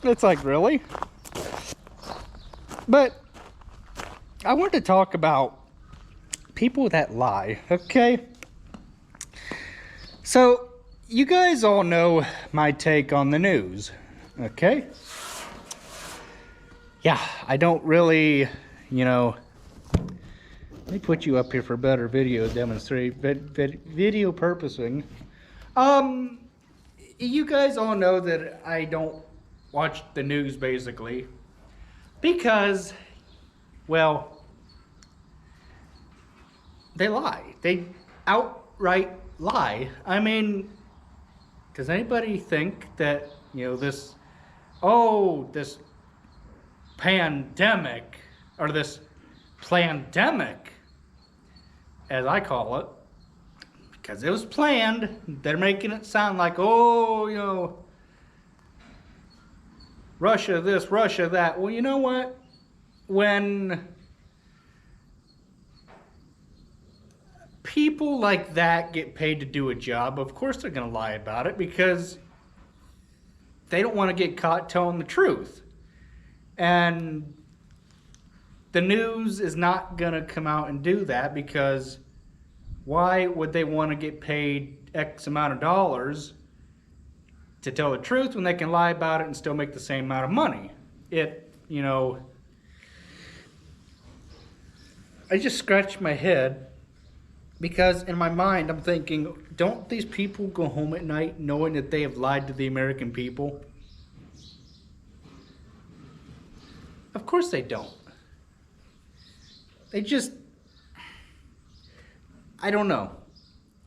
It's like, really? But I want to talk about people that lie, okay? So, you guys all know my take on the news, okay? Yeah, I don't really, let me put you up here for better video video purposing. You guys all know that I don't watch the news basically because, well, they lie. They outright lie. I mean, does anybody think that, this pandemic, or this plandemic, as I call it, because it was planned, they're making it sound like, Russia this, Russia that. Well, you know what? When people like that get paid to do a job, of course they're going to lie about it because they don't want to get caught telling the truth. And the news is not going to come out and do that because why would they want to get paid X amount of dollars to tell the truth when they can lie about it and still make the same amount of money? I just scratched my head because in my mind I'm thinking, don't these people go home at night knowing that they have lied to the American people? Of course they don't. They just, I don't know.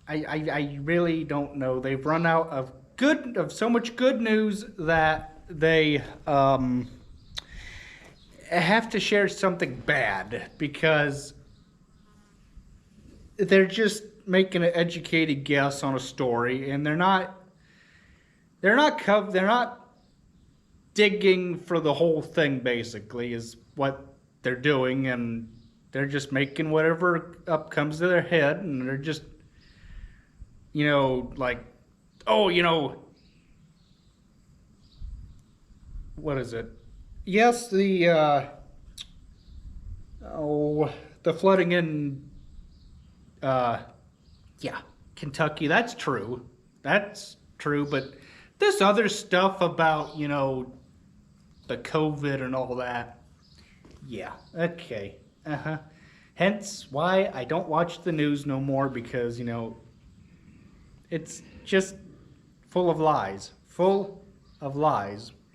I really don't know. They've run out of so much good news that they have to share something bad because they're just making an educated guess on a story, and they're not digging for the whole thing, basically, is what they're doing, and they're just making whatever up comes to their head, and they're just, what is it? Yes, the flooding in, Kentucky, that's true. That's true, but this other stuff about, the COVID and all that, yeah, okay, Hence why I don't watch the news no more because, it's just full of lies.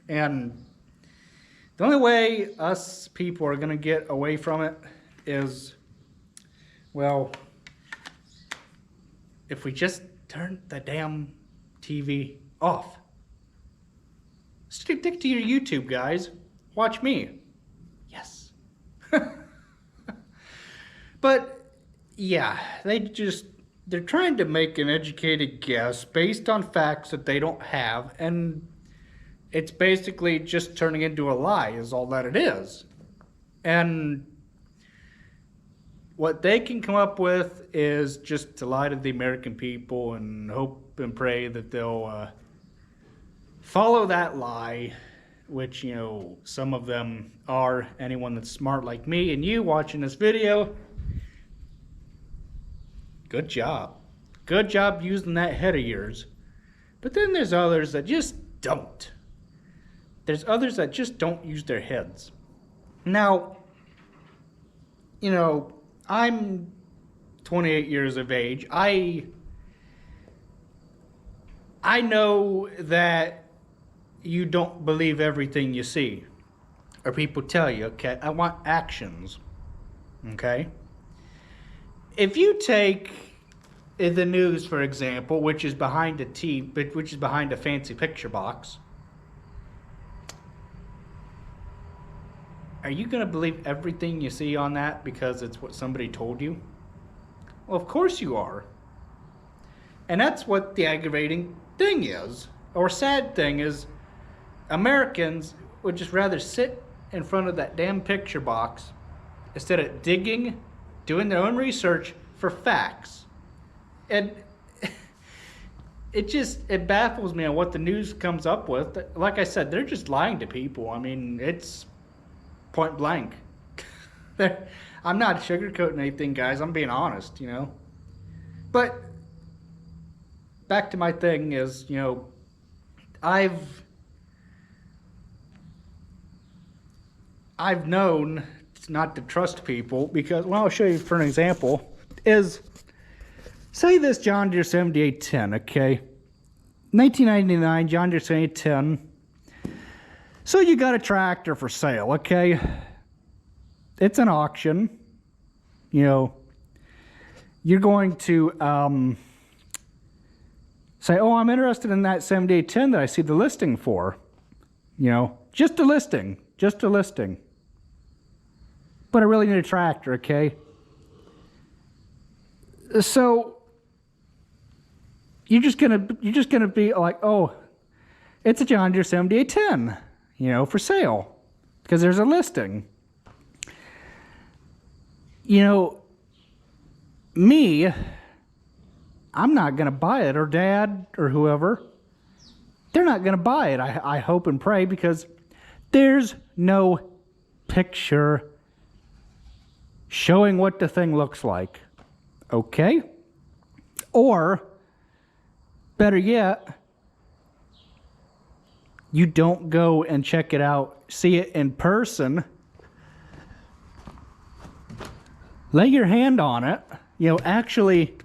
And the only way us people are going to get away from it is, well, if we just turn the damn TV off. Stick to your YouTube, guys. Watch me. Yes. But, yeah, they're trying to make an educated guess based on facts that they don't have, and it's basically just turning into a lie is all that it is. And what they can come up with is just to lie to the American people and hope and pray that they'll follow that lie, which, some of them are. Anyone that's smart like me and you watching this video, good job. Good job using that head of yours. But then there's others that just don't. There's others that just don't use their heads. Now, I'm 28 years of age. I know that you don't believe everything you see or people tell you, okay? I want actions, okay? If you take the news, for example, which is behind a fancy picture box, are you going to believe everything you see on that because it's what somebody told you? Well, of course you are. And that's what the aggravating thing is, or sad thing is, Americans would just rather sit in front of that damn picture box instead of digging, doing their own research for facts. And it baffles me on what the news comes up with. Like I said, they're just lying to people. I mean, it's point blank. I'm not sugarcoating anything, guys. I'm being honest, you know. But back to my thing is, you know, I've known not to trust people because, well, I'll show you for an example. Is say this John Deere 7810, okay? 1999 John Deere 7810. So you got a tractor for sale, okay? It's an auction. You know, you're going to say, oh, I'm interested in that 7810 that I see the listing for. You know, just a listing. Just a listing. But I really need a tractor, okay? So you're just gonna be like, oh, it's a John Deere 7810, you know, for sale, because there's a listing. You know, me, I'm not gonna buy it, or Dad, or whoever. They're not gonna buy it. I hope and pray, because there's no picture showing what the thing looks like. Okay? Or, better yet, you don't go and check it out, see it in person, lay your hand on it, you know, actually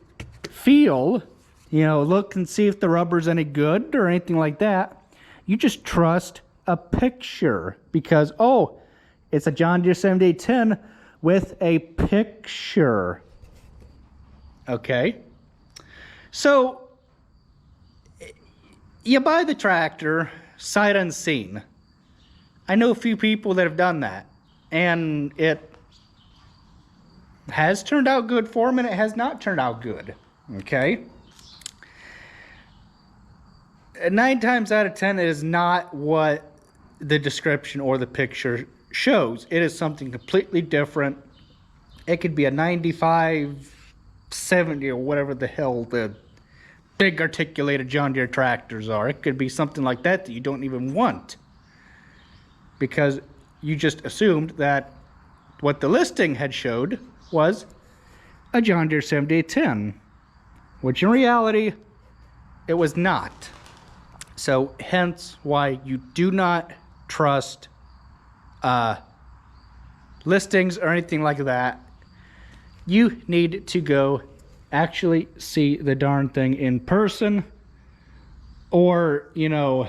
feel, you know, look and see if the rubber's any good or anything like that. You just trust a picture because, oh, it's a John Deere 7810 with a picture. Okay? So, you buy the tractor sight unseen. I know a few people that have done that, and it has turned out good for them, and it has not turned out good. Okay? 9 times out of 10, it is not what the description or the picture shows. It is something completely different. It could be a 95, 70, or whatever the hell the big articulated John Deere tractors are. It could be something like that that you don't even want, because you just assumed that what the listing had showed was a John Deere 7810, which in reality it was not. So hence why you do not trust listings or anything like that. You need to go actually see the darn thing in person, or, you know,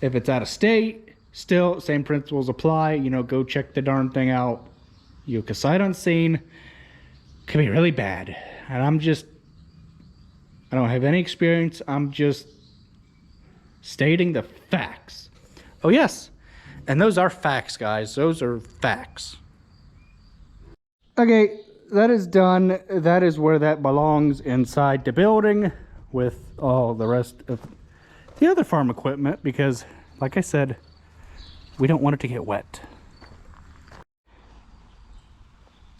if it's out of state, still same principles apply. You know, go check the darn thing out. You know, 'cause sight unseen can be really bad. And I don't have any experience. I'm just stating the facts. Oh yes, and those are facts, guys. Those are facts. Okay, that is done. That is where that belongs, inside the building with all the rest of the other farm equipment, because like I said, we don't want it to get wet.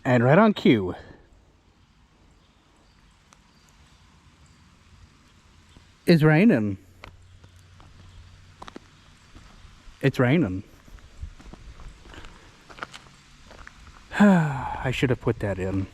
And right on cue, it's raining. It's raining. I should have put that in.